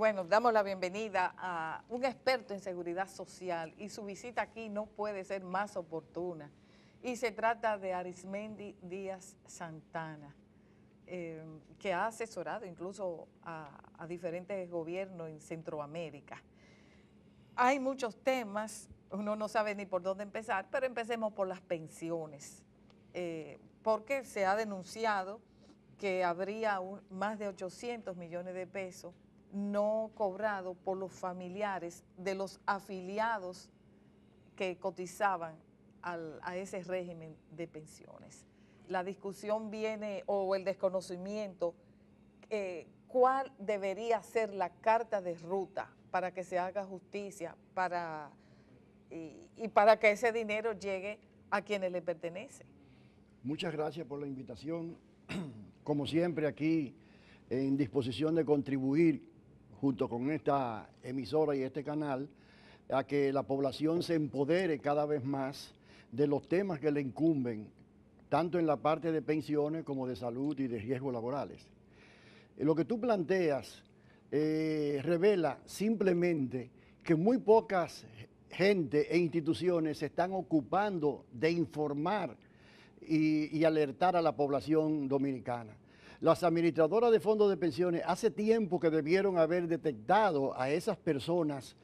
Bueno, damos la bienvenida a un experto en seguridad social y su visita aquí no puede ser más oportuna. Y se trata de Arismendi Díaz Santana, que ha asesorado incluso a diferentes gobiernos en Centroamérica. Hay muchos temas, uno no sabe ni por dónde empezar, pero empecemos por las pensiones, porque se ha denunciado que habría más de 800 millones de pesos no cobrados por los familiares de los afiliados que cotizaban a ese régimen de pensiones. La discusión viene, o el desconocimiento, ¿cuál debería ser la carta de ruta para que se haga justicia y para que ese dinero llegue a quienes le pertenece? Muchas gracias por la invitación. Como siempre, aquí en disposición de contribuir junto con esta emisora y este canal a que la población se empodere cada vez más de los temas que le incumben, tanto en la parte de pensiones como de salud y de riesgos laborales. Lo que tú planteas revela simplemente que muy pocas gente e instituciones se están ocupando de informar y alertar a la población dominicana. Las administradoras de fondos de pensiones hace tiempo que debieron haber detectado a esas personas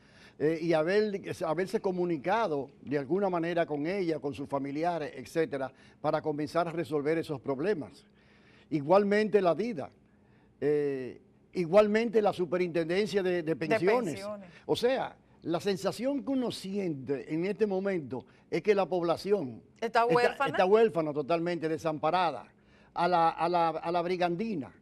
y haberse comunicado de alguna manera con ellas, con sus familiares, etcétera, para comenzar a resolver esos problemas. Igualmente la DIDA, igualmente la Superintendencia de Pensiones. O sea, la sensación que uno siente en este momento es que la población está huérfana totalmente, desamparada, a la brigandina.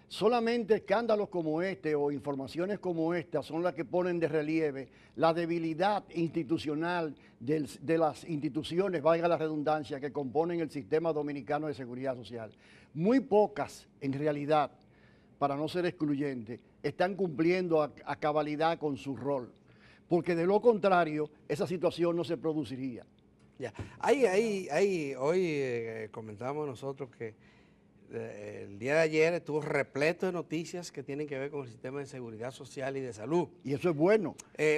Solamente escándalos como este o informaciones como esta son las que ponen de relieve la debilidad institucional de las instituciones, valga la redundancia, que componen el sistema dominicano de seguridad social. Muy pocas, en realidad, para no ser excluyente, están cumpliendo a cabalidad con su rol, porque de lo contrario, esa situación no se produciría. Ya. Hoy comentábamos nosotros que el día de ayer estuvo repleto de noticias que tienen que ver con el sistema de seguridad social y de salud. Y eso es bueno,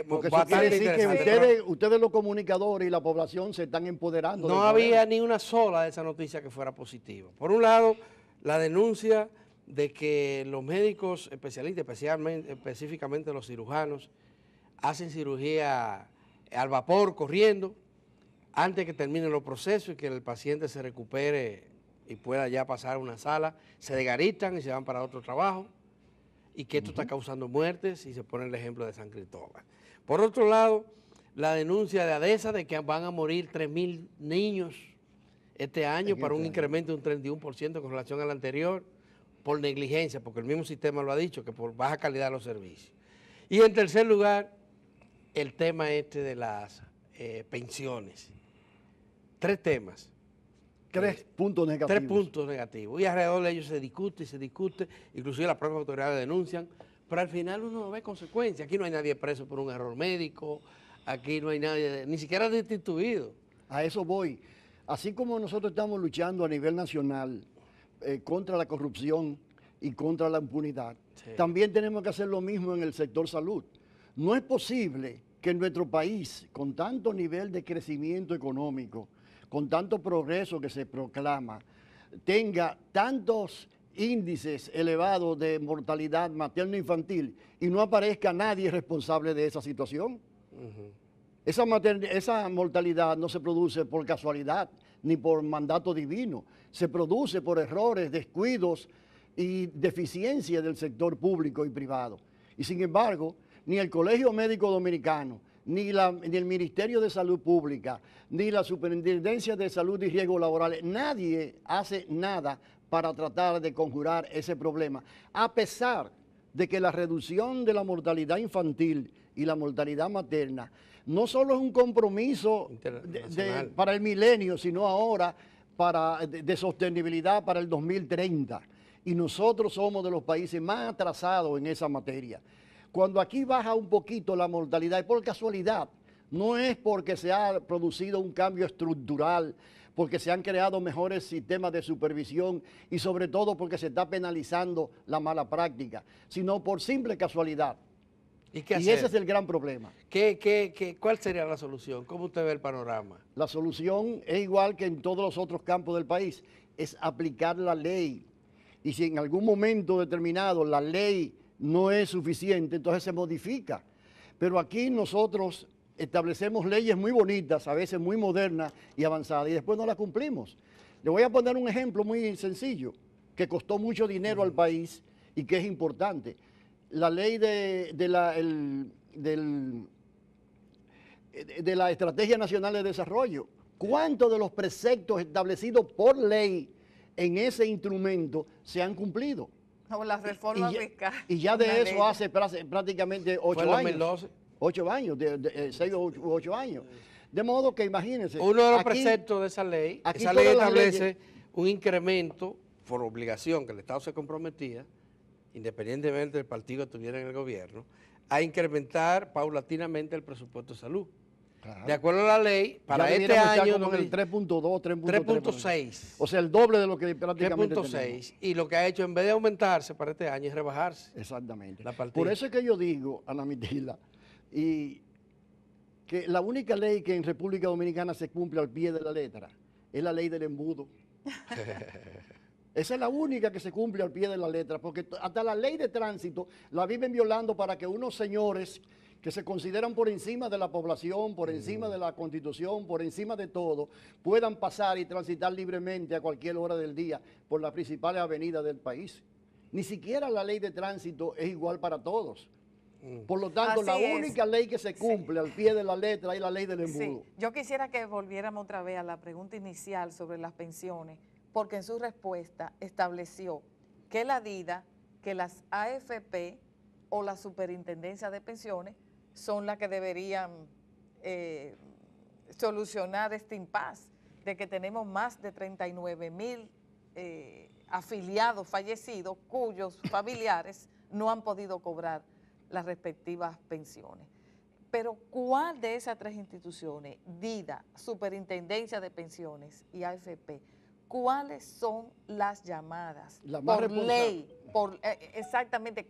porque eso quiere decir que ustedes los comunicadores y la población se están empoderando. No había ni una sola de esas noticias que fuera positiva. Por un lado, la denuncia de que los médicos especialistas, específicamente los cirujanos, hacen cirugía al vapor, corriendo, antes que terminen los procesos y que el paciente se recupere y pueda ya pasar a una sala, se desgaritan y se van para otro trabajo, y que esto está causando muertes, y se pone el ejemplo de San Cristóbal. Por otro lado, la denuncia de ADESA de que van a morir 3.000 niños este año para un incremento de un 31% con relación al anterior, por negligencia, porque el mismo sistema lo ha dicho, que por baja calidad de los servicios. Y en tercer lugar, el tema de las pensiones. Tres temas. Tres puntos negativos. Tres puntos negativos. Y alrededor de ellos se discute, inclusive las propias autoridades denuncian, pero al final uno no ve consecuencias. Aquí no hay nadie preso por un error médico, aquí no hay nadie, ni siquiera destituido. A eso voy. Así como nosotros estamos luchando a nivel nacional contra la corrupción y contra la impunidad, también tenemos que hacer lo mismo en el sector salud. No es posible que en nuestro país, con tanto nivel de crecimiento económico, con tanto progreso que se proclama, tenga tantos índices elevados de mortalidad materno-infantil y no aparezca nadie responsable de esa situación. Esa mortalidad no se produce por casualidad ni por mandato divino, se produce por errores, descuidos y deficiencias del sector público y privado. Y sin embargo, ni el Colegio Médico Dominicano, ni el Ministerio de Salud Pública, ni la Superintendencia de Salud y Riesgos Laborales, nadie hace nada para tratar de conjurar ese problema, a pesar de que la reducción de la mortalidad infantil y la mortalidad materna no solo es un compromiso para el milenio, sino ahora de sostenibilidad para el 2030. Y nosotros somos de los países más atrasados en esa materia. Cuando aquí baja un poquito la mortalidad, y por casualidad, no es porque se ha producido un cambio estructural, porque se han creado mejores sistemas de supervisión y sobre todo porque se está penalizando la mala práctica, sino por simple casualidad. ¿Y qué Y hacer? ese es el gran problema. ¿Cuál sería la solución? ¿Cómo usted ve el panorama? La solución es igual que en todos los otros campos del país, es aplicar la ley. Y si en algún momento determinado la ley no es suficiente, entonces se modifica. Pero aquí nosotros establecemos leyes muy bonitas, a veces muy modernas y avanzadas, y después no las cumplimos. Le voy a poner un ejemplo muy sencillo, que costó mucho dinero al país y que es importante. La ley de la Estrategia Nacional de Desarrollo. ¿Cuántos de los preceptos establecidos por ley en ese instrumento se han cumplido? O las reformas Y ya- fiscales. Y ya de una eso ley. hace prácticamente 8 Fue en años. 2012. 8 años, 6 o 8 años. De modo que imagínense. Uno de los aquí- preceptos de esa ley todas las establece leyes- un incremento por obligación que el Estado se comprometía, independientemente del partido que estuviera en el gobierno, a incrementar paulatinamente el presupuesto de salud. Claro. De acuerdo a la ley, para Ya este debiéramos estar año, como en el 3.2, 3.6. O sea, el doble de lo que prácticamente tenemos. 3.6. Y lo que ha hecho, en vez de aumentarse para este año, es rebajarse. Exactamente. La partida. Por eso es que yo digo, Ana Mitila, y que la única ley que en República Dominicana se cumple al pie de la letra es la ley del embudo. Esa es la única que se cumple al pie de la letra, porque hasta la ley de tránsito la viven violando para que unos señores que se consideran por encima de la población, por encima de la Constitución, por encima de todo, puedan pasar y transitar libremente a cualquier hora del día por las principales avenidas del país. Ni siquiera la ley de tránsito es igual para todos. Por lo tanto, Así la es. única ley que se cumple al pie de la letra es la ley del embudo. Sí, yo quisiera que volviéramos otra vez a la pregunta inicial sobre las pensiones, porque en su respuesta estableció que la DIDA, que las AFP o la Superintendencia de Pensiones son las que deberían solucionar este impasse de que tenemos más de 39,000 afiliados fallecidos cuyos familiares no han podido cobrar las respectivas pensiones. Pero ¿cuál de esas tres instituciones, DIDA, Superintendencia de Pensiones y AFP, cuáles son las llamadas La más por responsable. ley? Exactamente,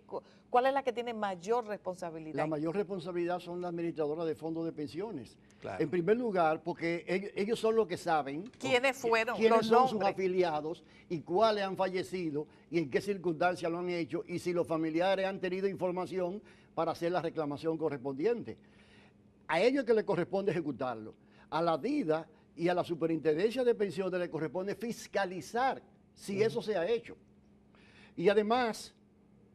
¿cuál es la que tiene mayor responsabilidad? La mayor responsabilidad son las administradoras de fondos de pensiones. Claro. En primer lugar, porque ellos son los que saben ¿Quiénes fueron? quiénes Los son sus nombres. afiliados y cuáles han fallecido y en qué circunstancias lo han hecho y si los familiares han tenido información para hacer la reclamación correspondiente. A ellos es que les corresponde ejecutarlo. A la DIDA y a la Superintendencia de Pensiones les corresponde fiscalizar si eso se ha hecho. Y además,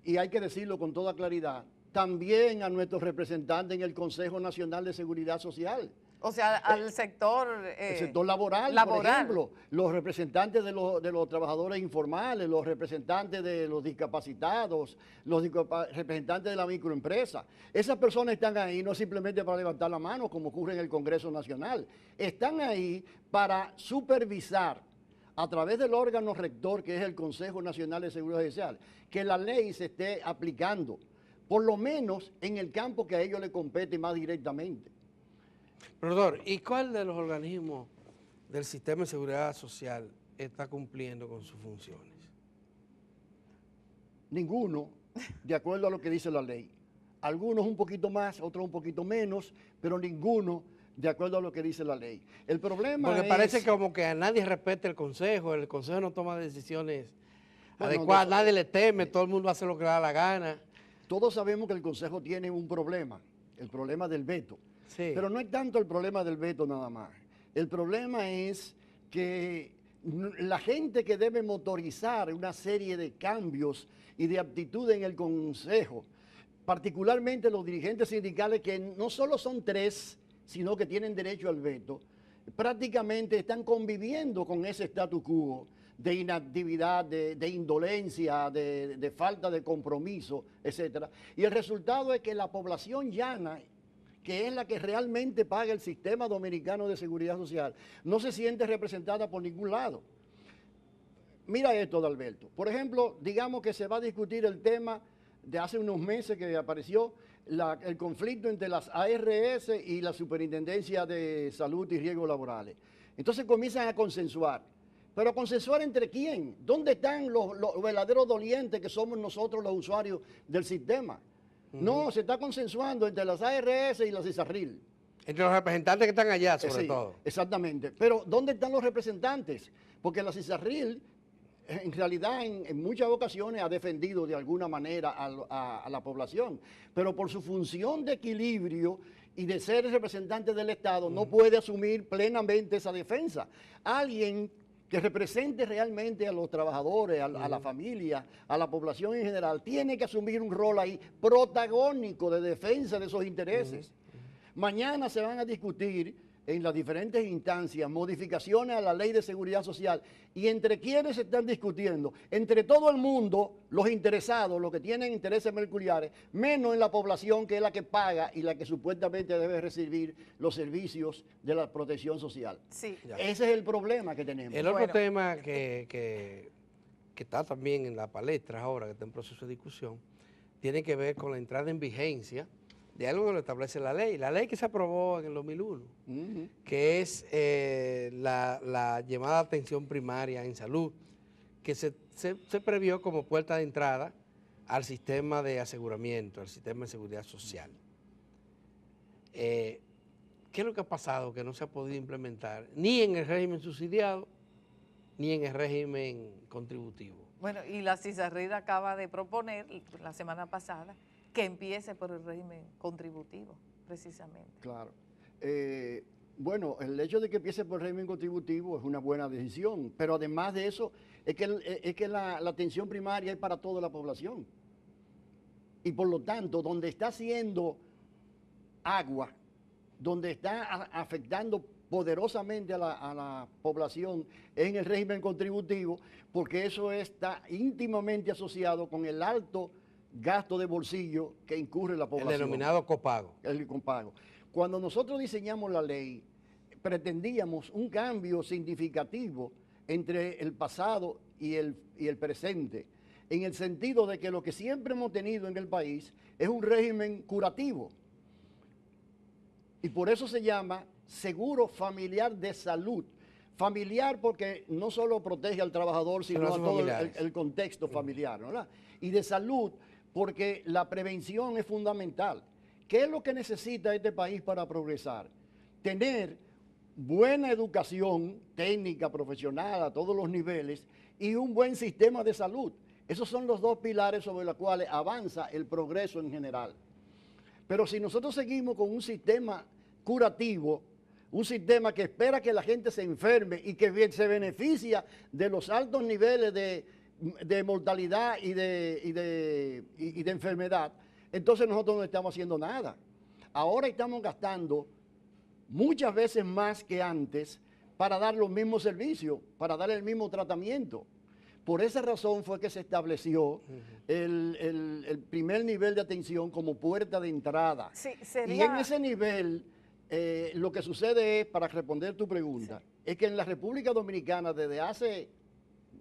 y hay que decirlo con toda claridad, también a nuestros representantes en el Consejo Nacional de Seguridad Social, O sea, al sector... el sector laboral, por ejemplo, los representantes de los trabajadores informales, los representantes de los discapacitados, representantes de la microempresa. Esas personas están ahí no simplemente para levantar la mano, como ocurre en el Congreso Nacional, están ahí para supervisar a través del órgano rector, que es el Consejo Nacional de Seguridad Social, que la ley se esté aplicando, por lo menos en el campo que a ellos les compete más directamente. Profesor, ¿y cuál de los organismos del sistema de seguridad social está cumpliendo con sus funciones? Ninguno, de acuerdo a lo que dice la ley. Algunos un poquito más, otros un poquito menos, pero ninguno de acuerdo a lo que dice la ley. El problema Porque es... parece como que a nadie respeta el Consejo no toma decisiones Bueno, adecuadas, nadie le teme, todo el mundo hace lo que le da la gana. Todos sabemos que el Consejo tiene un problema, el problema del veto. Sí. Pero no es tanto el problema del veto nada más. El problema es que la gente que debe motorizar una serie de cambios y de aptitud en el Consejo, particularmente los dirigentes sindicales, que no solo son 3, sino que tienen derecho al veto, prácticamente están conviviendo con ese statu quo de inactividad, de indolencia, de falta de compromiso, etc. Y el resultado es que la población llana, que es la que realmente paga el sistema dominicano de seguridad social, no se siente representada por ningún lado. Mira esto, Dalberto. Por ejemplo, digamos que se va a discutir el tema de hace unos meses que apareció el conflicto entre las ARS y la Superintendencia de Salud y Riesgos Laborales. Entonces comienzan a consensuar. ¿Pero consensuar entre quién? ¿Dónde están los verdaderos dolientes que somos nosotros los usuarios del sistema? No, se está consensuando entre las ARS y las CISARRIL. Entre los representantes que están allá, sobre Sí, todo. exactamente. Pero ¿dónde están los representantes? Porque la CISARRIL, en realidad, en muchas ocasiones ha defendido de alguna manera a la población, pero por su función de equilibrio y de ser representante del Estado, no puede asumir plenamente esa defensa. Alguien que represente realmente a los trabajadores, a la familia, a la población en general, tiene que asumir un rol ahí protagónico de defensa de esos intereses. Mañana se van a discutir en las diferentes instancias modificaciones a la Ley de Seguridad Social. ¿Y entre quiénes se están discutiendo? Entre todo el mundo, los interesados, los que tienen intereses mercuriales, menos en la población, que es la que paga y la que supuestamente debe recibir los servicios de la protección social. Sí. Ese es el problema que tenemos. El otro Bueno. tema que está también en la palestra ahora, que está en proceso de discusión, tiene que ver con la entrada en vigencia de algo que lo establece la ley que se aprobó en el 2001, que es la llamada atención primaria en salud, que se previó como puerta de entrada al sistema de aseguramiento, al sistema de seguridad social. ¿Qué es lo que ha pasado que no se ha podido implementar ni en el régimen subsidiado ni en el régimen contributivo? Bueno, y la CISARRIL acaba de proponer la semana pasada que empiece por el régimen contributivo, precisamente. Claro. Bueno, el hecho de que empiece por el régimen contributivo es una buena decisión, pero además de eso, es que la atención primaria es para toda la población. Y por lo tanto, donde está haciendo agua, donde está afectando poderosamente a la población es en el régimen contributivo, porque eso está íntimamente asociado con el alto gasto de bolsillo que incurre la población. El denominado copago. El copago. Cuando nosotros diseñamos la ley, pretendíamos un cambio significativo entre el pasado y el presente, en el sentido de que lo que siempre hemos tenido en el país es un régimen curativo. Y por eso se llama seguro familiar de salud. Familiar porque no solo protege al trabajador, sino a todo el contexto familiar, ¿verdad? Y de salud porque la prevención es fundamental. ¿Qué es lo que necesita este país para progresar? Tener buena educación técnica, profesional, a todos los niveles, y un buen sistema de salud. Esos son los dos pilares sobre los cuales avanza el progreso en general. Pero si nosotros seguimos con un sistema curativo, un sistema que espera que la gente se enferme y que se beneficia de los altos niveles de mortalidad y de enfermedad, entonces nosotros no estamos haciendo nada. Ahora estamos gastando muchas veces más que antes para dar los mismos servicios, para dar el mismo tratamiento. Por esa razón fue que se estableció el primer nivel de atención como puerta de entrada. Sí, Y en ese nivel, lo que sucede es, para responder tu pregunta, es que en la República Dominicana desde hace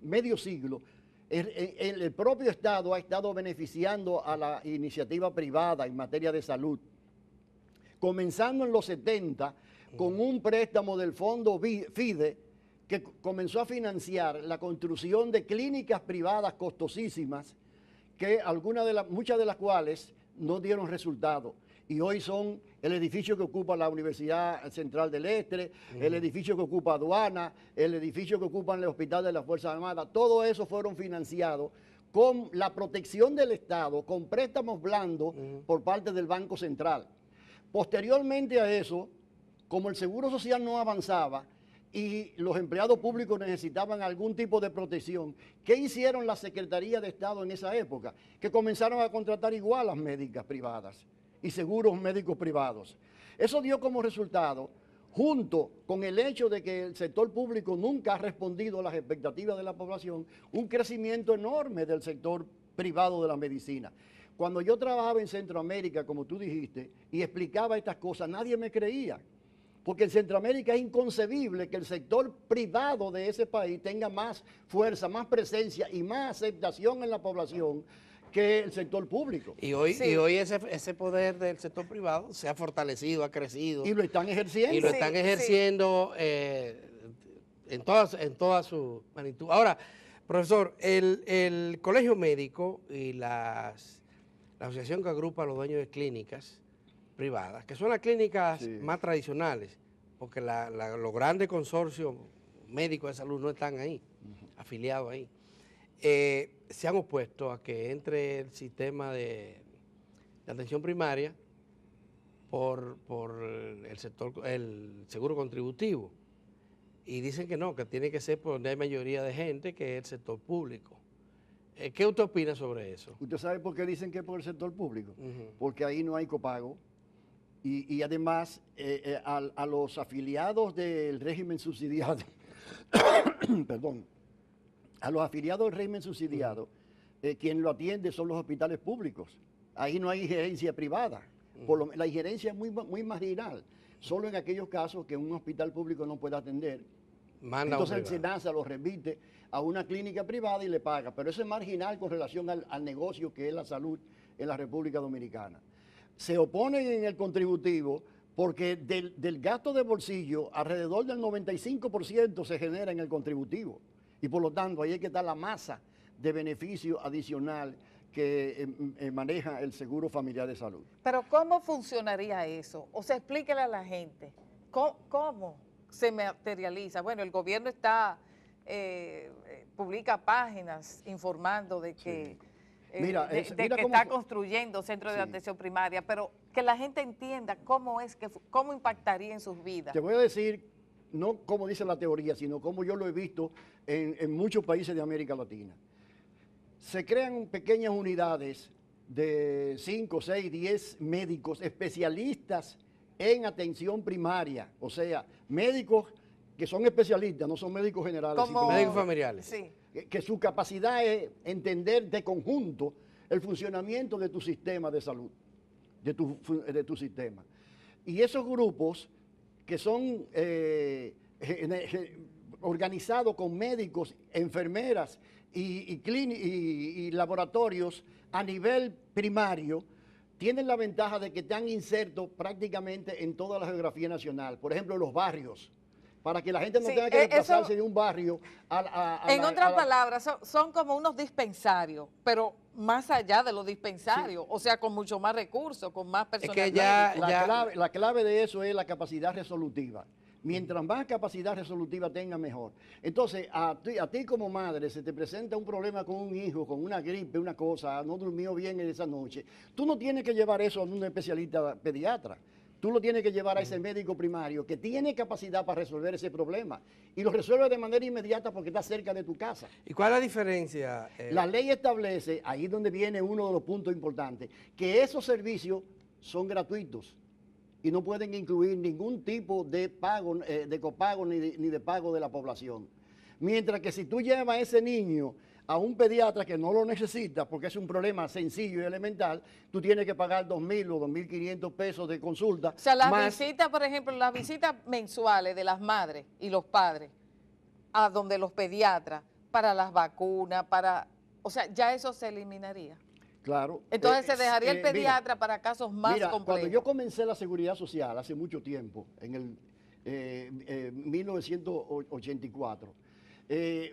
medio siglo, el propio Estado ha estado beneficiando a la iniciativa privada en materia de salud, comenzando en los 70 con un préstamo del fondo FIDE que comenzó a financiar la construcción de clínicas privadas costosísimas, que muchas de las cuales no dieron resultado. Y hoy son el edificio que ocupa la Universidad Central del Este, el edificio que ocupa Aduana, el edificio que ocupa el Hospital de las Fuerzas Armadas. Todo eso fueron financiados con la protección del Estado, con préstamos blandos por parte del Banco Central. Posteriormente a eso, como el Seguro Social no avanzaba y los empleados públicos necesitaban algún tipo de protección, ¿qué hicieron la Secretaría de Estado en esa época? Que comenzaron a contratar igual a las médicas privadas y seguros médicos privados. Eso dio como resultado, junto con el hecho de que el sector público nunca ha respondido a las expectativas de la población, un crecimiento enorme del sector privado de la medicina. Cuando yo trabajaba en Centroamérica, como tú dijiste, y explicaba estas cosas, nadie me creía. Porque en Centroamérica es inconcebible que el sector privado de ese país tenga más fuerza, más presencia y más aceptación en la población que el sector público. Y hoy ese poder del sector privado se ha fortalecido, ha crecido. Y lo están ejerciendo. Y lo están ejerciendo en toda su magnitud. Ahora, profesor, el colegio médico y las la asociación que agrupa a los dueños de clínicas privadas, que son las clínicas Sí. más tradicionales, porque los grandes consorcios médicos de salud no están ahí, afiliados ahí, se han opuesto a que entre el sistema de atención primaria por el seguro contributivo. Y dicen que no, que tiene que ser por donde hay mayoría de gente, que es el sector público. ¿Qué usted opina sobre eso? ¿Usted sabe por qué dicen que es por el sector público? Ujú. Porque ahí no hay copago. Y además, a los afiliados del régimen subsidiado, perdón, a los afiliados del régimen subsidiado, quien lo atiende son los hospitales públicos. Ahí no hay injerencia privada. La injerencia es muy marginal. Solo en aquellos casos que un hospital público no puede atender. Manda Entonces un el privado. SENASA lo remite a una clínica privada y le paga. Pero eso es marginal con relación al negocio que es la salud en la República Dominicana. Se oponen en el contributivo porque del gasto de bolsillo, alrededor del 95% se genera en el contributivo. Y por lo tanto, ahí es que está la masa de beneficio adicional que maneja el Seguro Familiar de Salud. Pero ¿cómo funcionaría eso? O sea, explíquele a la gente. ¿Cómo se materializa? Bueno, el gobierno publica páginas informando de que, Mira, de mira que cómo está fue. construyendo centros de Sí. atención primaria, pero que la gente entienda cómo impactaría en sus vidas. Te voy a decir, no como dice la teoría, sino como yo lo he visto en muchos países de América Latina. Se crean pequeñas unidades de 5, 6, 10 médicos especialistas en atención primaria, o sea, médicos que son especialistas, no son médicos generales. Como- Médicos familiares. Sí. Que su capacidad es entender de conjunto el funcionamiento de tu sistema de salud, de tu sistema. Y esos grupos que son organizados con médicos, enfermeras y laboratorios a nivel primario, tienen la ventaja de que están insertos prácticamente en toda la geografía nacional. Por ejemplo, en los barrios, para que la gente no Sí, tenga que desplazarse eso- de un barrio En otras palabras, son como unos dispensarios, pero más allá de los dispensarios, o sea, con mucho más recursos, con más personal. que ya- médico. La clave de eso es la capacidad resolutiva. Mientras más capacidad resolutiva tenga, mejor. Entonces, a ti como madre se te presenta un problema con un hijo, con una gripe, una cosa, no durmió bien esa noche. Tú no tienes que llevar eso a un especialista pediatra. Tú lo tienes que llevar a ese médico primario que tiene capacidad para resolver ese problema. Y lo resuelve de manera inmediata porque está cerca de tu casa. ¿Y cuál es la diferencia? La ley establece, ahí es donde viene uno de los puntos importantes, que esos servicios son gratuitos y no pueden incluir ningún tipo de pago, de copago ni de pago de la población. Mientras que si tú llevas a ese niño a un pediatra que no lo necesita, porque es un problema sencillo y elemental, tú tienes que pagar 2.000 o 2.500 pesos de consulta. O sea, las más- visitas, por ejemplo, las visitas mensuales de las madres y los padres a donde los pediatras, para las vacunas, o sea, ya eso se eliminaría. Claro. Entonces se dejaría el mira, pediatra para casos más Mira, complejos. cuando yo comencé la seguridad social hace mucho tiempo, en el 1984,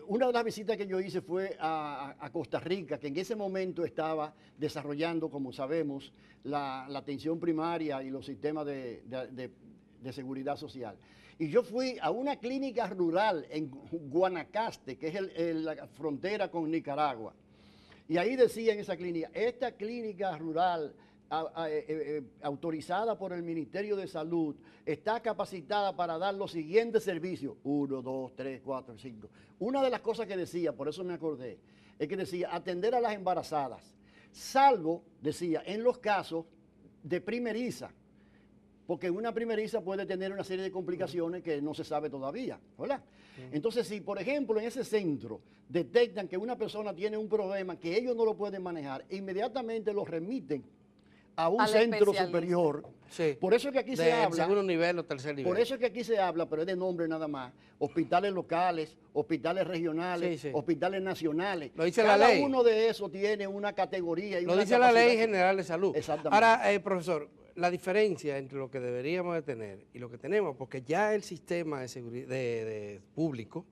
una de las visitas que yo hice fue a Costa Rica, que en ese momento estaba desarrollando, como sabemos, la atención primaria y los sistemas de seguridad social. Y yo fui a una clínica rural en Guanacaste, que es la frontera con Nicaragua. Y ahí decía en esa clínica, esta clínica rural autorizada por el Ministerio de Salud está capacitada para dar los siguientes servicios. 1, 2, 3, 4, 5. Una de las cosas que decía, por eso me acordé, es que decía atender a las embarazadas, salvo, decía, en los casos de primeriza, porque una primeriza puede tener una serie de complicaciones que no se sabe todavía, ¿verdad? Entonces, si por ejemplo en ese centro detectan que una persona tiene un problema que ellos no lo pueden manejar, inmediatamente lo remiten a un Al centro especialista. superior. Sí. Por eso es que aquí se Del habla, segundo nivel o tercer nivel. por eso es que aquí se habla, pero es de nombre nada más, hospitales locales, hospitales regionales, Sí, sí. hospitales nacionales. Lo dice Cada la ley. uno de esos tiene una categoría y Lo una dice la Ley capacidad. General de Salud. Exactamente. Ahora, profesor, la diferencia entre lo que deberíamos de tener y lo que tenemos, porque ya el sistema de seguridad de público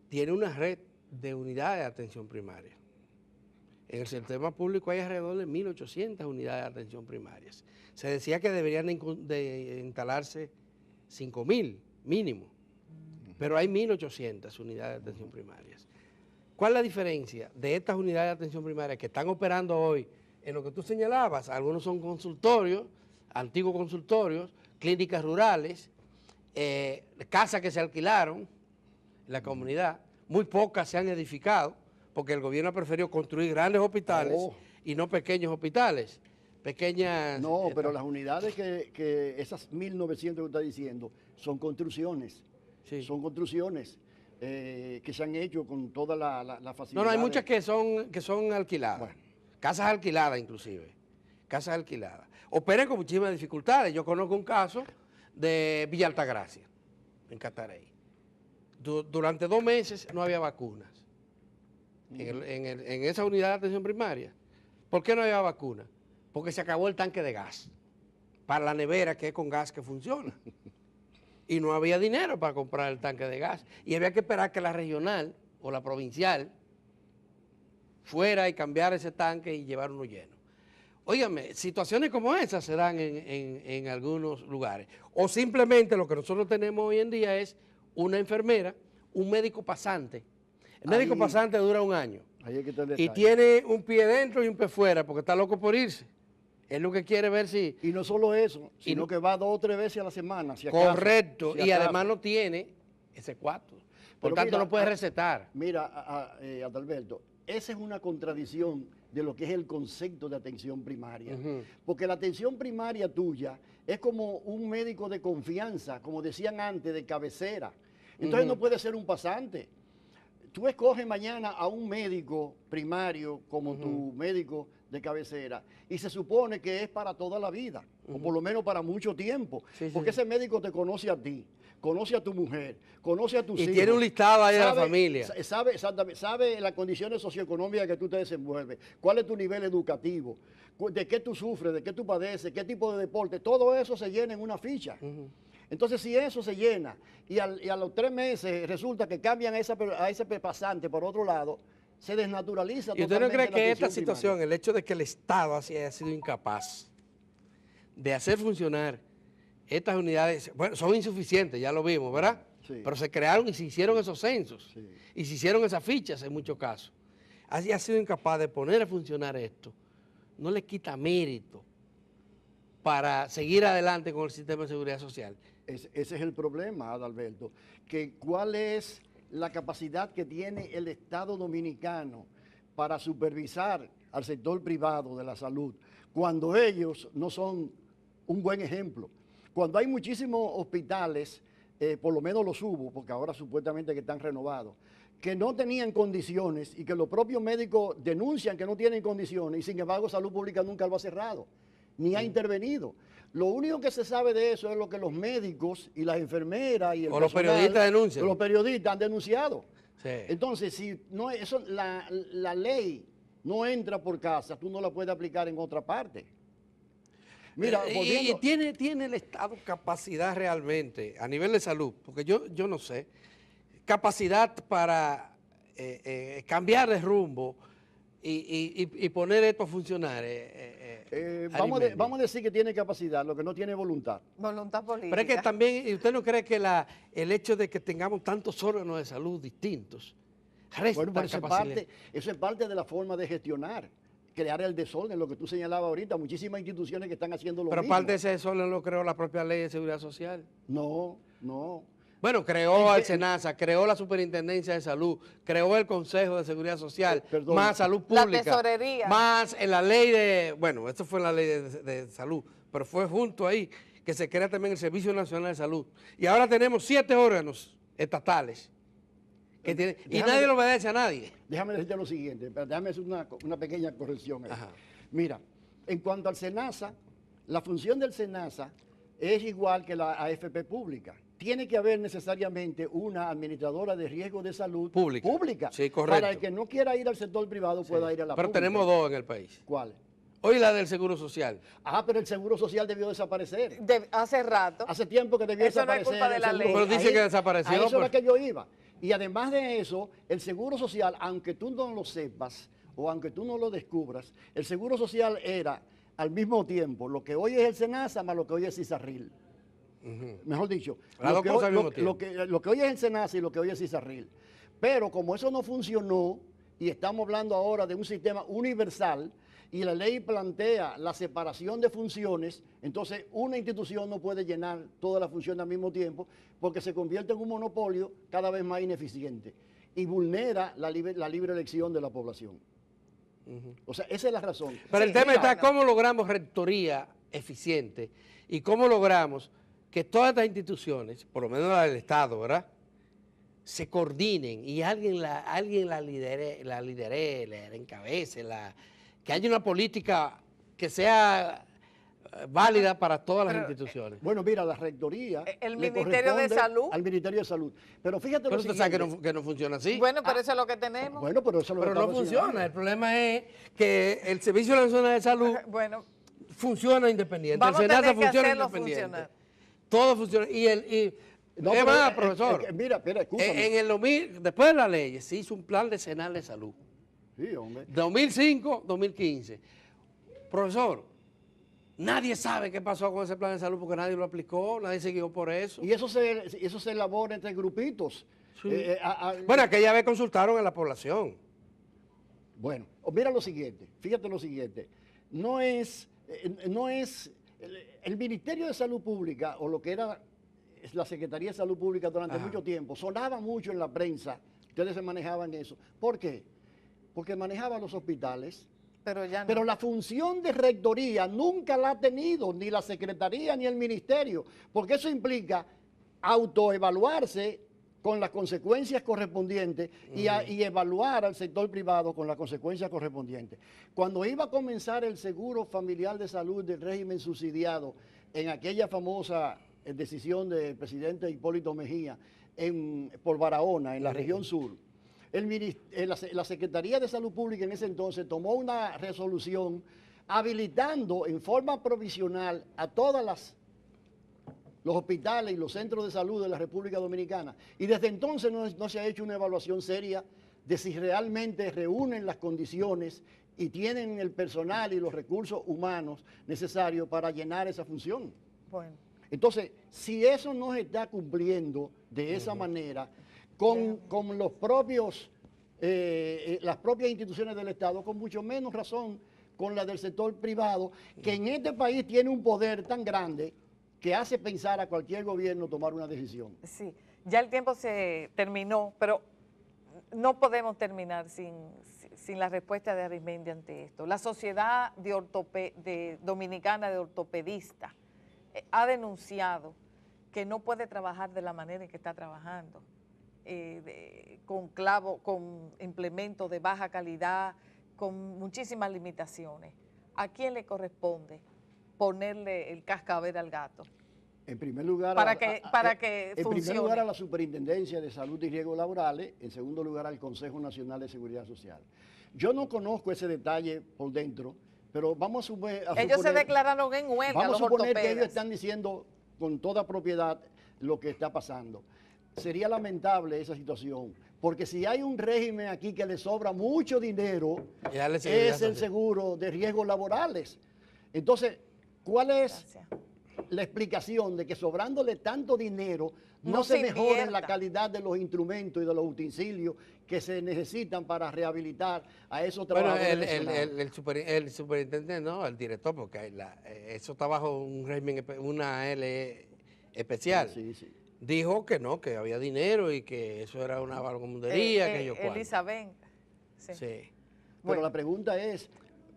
tiene una red de unidades de atención primaria. En el sistema público hay alrededor de 1.800 unidades de atención primarias. Se decía que deberían de instalarse 5.000 mínimo, pero hay 1.800 unidades de atención primarias. ¿Cuál es la diferencia de estas unidades de atención primaria que están operando hoy en lo que tú señalabas? Algunos son consultorios, antiguos consultorios, clínicas rurales, casas que se alquilaron en la comunidad, muy pocas se han edificado, porque el gobierno ha preferido construir grandes hospitales y no pequeños hospitales, pequeñas... No, pero las unidades que esas 1.900 que está diciendo son construcciones, Sí. son construcciones que se han hecho con toda la facilidad. No, hay muchas que son alquiladas, Bueno. casas alquiladas inclusive, casas alquiladas. Operan con muchísimas dificultades. Yo conozco un caso de Villa Altagracia, en Catarey. Durante 2 meses no había vacunas en esa unidad de atención primaria. ¿Por qué no había vacunas? Porque se acabó el tanque de gas para la nevera, que es con gas que funciona. Y no había dinero para comprar el tanque de gas. Y había que esperar que la regional o la provincial fuera y cambiara ese tanque y llevar uno lleno. Óigame, situaciones como esas se dan en algunos lugares. O simplemente lo que nosotros tenemos hoy en día es una enfermera, un médico pasante. El médico pasante dura 1 año. Ahí es que está el Y detalle. tiene un pie dentro y un pie fuera porque está loco por irse. Es lo que quiere ver si... Y no solo eso, sino no- que va 2 o 3 veces a la semana. Si acaso, Correcto. si Y acaso. además no tiene ese cuarto. Por Pero tanto, mira, no puede recetar. Mira, Adalberto, esa es una contradicción de lo que es el concepto de atención primaria. Ujú. Porque la atención primaria tuya es como un médico de confianza, como decían antes, de cabecera. Entonces no puede ser un pasante. Tú escoges mañana a un médico primario como tu médico de cabecera y se supone que es para toda la vida, o por lo menos para mucho tiempo, Sí, sí, porque sí. ese médico te conoce a ti, conoce a tu mujer, conoce a tus Y hijos. tiene un listado ahí de la familia. Sabe exactamente, sabe las condiciones socioeconómicas que tú te desenvuelves, cuál es tu nivel educativo, de qué tú sufres, de qué tú padeces, qué tipo de deporte, todo eso se llena en una ficha. Entonces, si eso se llena y a los 3 meses resulta que cambian a ese pasante por otro lado, se desnaturaliza ¿Y usted no totalmente cree la que esta atención situación, primaria. el hecho de que el Estado haya sido incapaz de hacer funcionar estas unidades, bueno, son insuficientes, ya lo vimos, ¿verdad? Sí. Pero se crearon y se hicieron esos censos, Sí. y se hicieron esas fichas en muchos casos. Haya sido incapaz de poner a funcionar esto, no le quita mérito para seguir adelante con el sistema de seguridad social. Ese es el problema, Adalberto, que cuál es la capacidad que tiene el Estado dominicano para supervisar al sector privado de la salud, cuando ellos no son un buen ejemplo. Cuando hay muchísimos hospitales, por lo menos los hubo, porque ahora supuestamente que están renovados, que no tenían condiciones y que los propios médicos denuncian que no tienen condiciones y sin embargo Salud Pública nunca lo ha cerrado, ni ha intervenido. Lo único que se sabe de eso es lo que los médicos y las enfermeras y el O los personal, periodistas denuncian. los periodistas han denunciado. Sí. Entonces, si no eso, la ley no entra por casa, tú no la puedes aplicar en otra parte. Mira, y volviendo- tiene el Estado capacidad realmente, a nivel de salud, porque yo no sé, capacidad para cambiar de rumbo y poner esto a funcionar. Arismendi. vamos a decir que tiene capacidad, lo que no tiene voluntad. Voluntad política. Pero es que también, ¿y usted no cree que el hecho de que tengamos tantos órganos de salud distintos resta Bueno, pero capacidad? eso es parte de la forma de gestionar, crear el desorden, lo que tú señalabas ahorita, muchísimas instituciones que están haciendo lo Pero mismo. parte de ese desorden lo creó la propia Ley de Seguridad Social. No. Bueno, creó ¿En al qué? SENASA, creó la Superintendencia de Salud, creó el Consejo de Seguridad Social, Perdón. más Salud La Pública, tesorería. más en la ley de, bueno, esto fue en la ley de salud, pero fue junto ahí que se crea también el Servicio Nacional de Salud. Y ahora tenemos 7 órganos estatales que tienen, y Déjame- nadie le obedece a nadie. Déjame decirte lo siguiente, pero déjame hacer una pequeña corrección ahí. Ajá. Mira, en cuanto al SENASA, la función del SENASA es igual que la AFP pública. Tiene que haber necesariamente una administradora de riesgo de salud Pública. Sí, correcto. Para el que no quiera ir al sector privado pueda ir a la Pero pública. tenemos 2 en el país. ¿Cuál? Hoy la del Seguro Social. Pero el Seguro Social debió desaparecer. Hace rato. Hace tiempo que debió Eso no es desaparecer. culpa de el la seguro. ley. Pero dice que desapareció, A eso pues. era que yo iba. Y además de eso, el Seguro Social, aunque tú no lo sepas, o aunque tú no lo descubras, el Seguro Social era al mismo tiempo lo que hoy es el SENASA más lo que hoy es CISARRIL. Mejor dicho, Las dos cosas al mismo tiempo. lo que hoy es el SENASA y lo que hoy es CISARRIL. Pero como eso no funcionó, y estamos hablando ahora de un sistema universal, y la ley plantea la separación de funciones, entonces una institución no puede llenar todas las funciones al mismo tiempo porque se convierte en un monopolio cada vez más ineficiente y vulnera la libre elección de la población. O sea, esa es la razón. Pero Sí, el tema sí, está bueno. cómo logramos rectoría eficiente y cómo logramos que todas estas instituciones, por lo menos la del Estado, ¿verdad?, se coordinen y alguien la lidere, la encabece, que haya una política que sea válida para todas las instituciones. Bueno, mira, la rectoría El le Ministerio de corresponde Salud. al Ministerio de Salud. Pero fíjate Pero lo usted sabe siguiente. que no funciona así. Bueno, pero eso es lo que tenemos. Bueno, pero eso es lo que Pero no estamos funciona. haciendo. El problema es que el Servicio Nacional de Salud Bueno, funciona independiente. vamos El a SENASA tener que funciona hacerlo independiente. funcionar. Todo funciona. No, es pero, más, profesor, mira, escúchame. en el 2000, después de la ley, se hizo un plan decenal de salud. Sí, hombre. 2005-2015. Profesor, nadie sabe qué pasó con ese plan de salud porque nadie lo aplicó, nadie se guió por eso. Y eso se elabora entre grupitos. Sí. Bueno, Bueno, aquella vez consultaron a la población. Bueno, mira lo siguiente, fíjate lo siguiente. No es el Ministerio de Salud Pública o lo que era la Secretaría de Salud Pública durante Ajá. mucho tiempo, sonaba mucho en la prensa, ustedes se manejaban eso. ¿Por qué? Porque manejaban los hospitales, pero ya no. pero la función de rectoría nunca la ha tenido ni la Secretaría ni el Ministerio, porque eso implica autoevaluarse con las consecuencias correspondientes y evaluar al sector privado con las consecuencias correspondientes. Cuando iba a comenzar el seguro familiar de salud del régimen subsidiado, en aquella famosa decisión del presidente Hipólito Mejía por Barahona, en la región sur, la Secretaría de Salud Pública en ese entonces tomó una resolución habilitando en forma provisional a todas los hospitales y los centros de salud de la República Dominicana. Y desde entonces no se ha hecho una evaluación seria de si realmente reúnen las condiciones y tienen el personal y los recursos humanos necesarios para llenar esa función. Bueno, Entonces, si eso no se está cumpliendo de esa manera, con los propios, las propias instituciones del Estado, con mucho menos razón con la del sector privado, que en este país tiene un poder tan grande que hace pensar a cualquier gobierno tomar una decisión. sí, ya el tiempo se terminó, pero no podemos terminar sin la respuesta de Arismendi ante esto. La Sociedad Dominicana de Ortopedistas ha denunciado que no puede trabajar de la manera en que está trabajando, con implementos de baja calidad, con muchísimas limitaciones. ¿A quién le corresponde ponerle el cascabel al gato? En primer lugar, Para que en primer funcione. lugar a la Superintendencia de Salud y Riesgos Laborales, en segundo lugar al Consejo Nacional de Seguridad Social. Yo no conozco ese detalle por dentro, pero vamos a suponer... Ellos se declararon en huelga, Vamos a los suponer que ellos ortopedas. están diciendo con toda propiedad lo que está pasando. Sería lamentable esa situación, porque si hay un régimen aquí que le sobra mucho dinero, Ya le seguridad es el social. seguro de riesgos laborales. Entonces, ¿cuál es Gracias. la explicación de que sobrándole tanto dinero no, No se se mejora invierta. la calidad de los instrumentos y de los utensilios que se necesitan para rehabilitar a esos Bueno, trabajadores lesionados? el superintendente, no, el director, porque eso está bajo un régimen, una L especial. Sí, sí. Dijo que no, que había dinero y que eso era una vagabundería, que yo cuál. Elizabeth. Sí. Sí. Pero Bueno. la pregunta es,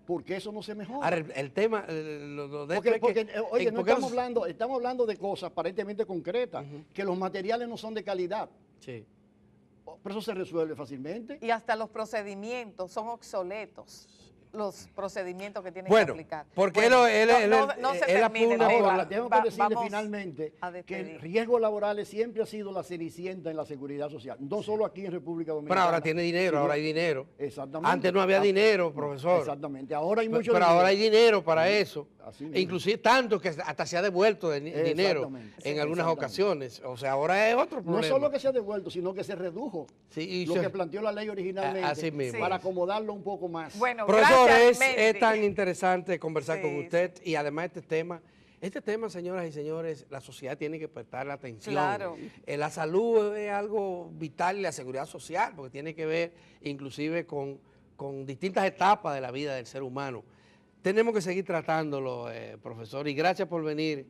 ¿por qué eso no se mejora? Ahora, el tema, lo de Porque, oye, no porque estamos hablando de cosas aparentemente concretas, que los materiales no son de calidad. Sí. Pero eso se resuelve fácilmente. Y hasta los procedimientos son obsoletos. los procedimientos que tienen que Bueno, aplicar. porque Bueno, él se él termine, apuna Néstor. por Ahora, tengo que decirle Vamos finalmente a que despedir. el riesgo laboral siempre ha sido la cenicienta en la seguridad social, no solo aquí en República Dominicana. Pero ahora tiene dinero, sino- ahora hay dinero. Exactamente. Antes no había dinero, profesor. Exactamente, ahora hay Pero, mucho pero dinero. ahora hay dinero para eso. Así mismo. Inclusive tanto que hasta se ha devuelto dinero Exactamente. en algunas Exactamente. ocasiones. O sea, ahora es otro No problema. solo que se ha devuelto, sino que se redujo Sí, y lo se- que planteó la ley originalmente Así mismo. para acomodarlo un poco más. Bueno, Profesor, gracias, es Mendy. tan interesante conversar Sí, con usted y además este tema, señoras y señores, la sociedad tiene que prestarle atención. Claro. La salud es algo vital y la seguridad social, porque tiene que ver inclusive con distintas etapas de la vida del ser humano. Tenemos que seguir tratándolo, profesor, y gracias por venir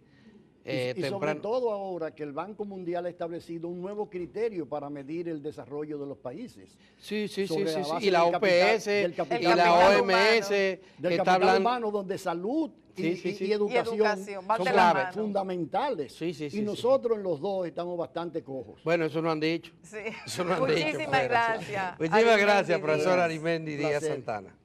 Y sobre temprano. todo ahora que el Banco Mundial ha establecido un nuevo criterio para medir el desarrollo de los países. Sí, sí, sí, sobre sí, la sí. base Y la del capital- OPS del capital y la humano. OMS Del está capital hablando. humano, donde salud Sí, sí, sí. y educación, Y educación, van de son la mano. fundamentales. Sí, sí, sí, y sí. nosotros en los dos estamos bastante cojos. Bueno, eso no han dicho. Sí. Eso no han dicho, Muchísimas profesor. gracias. Muchísimas gracias, Arimendi profesor Díaz. Arimendi Díaz Placer. Santana.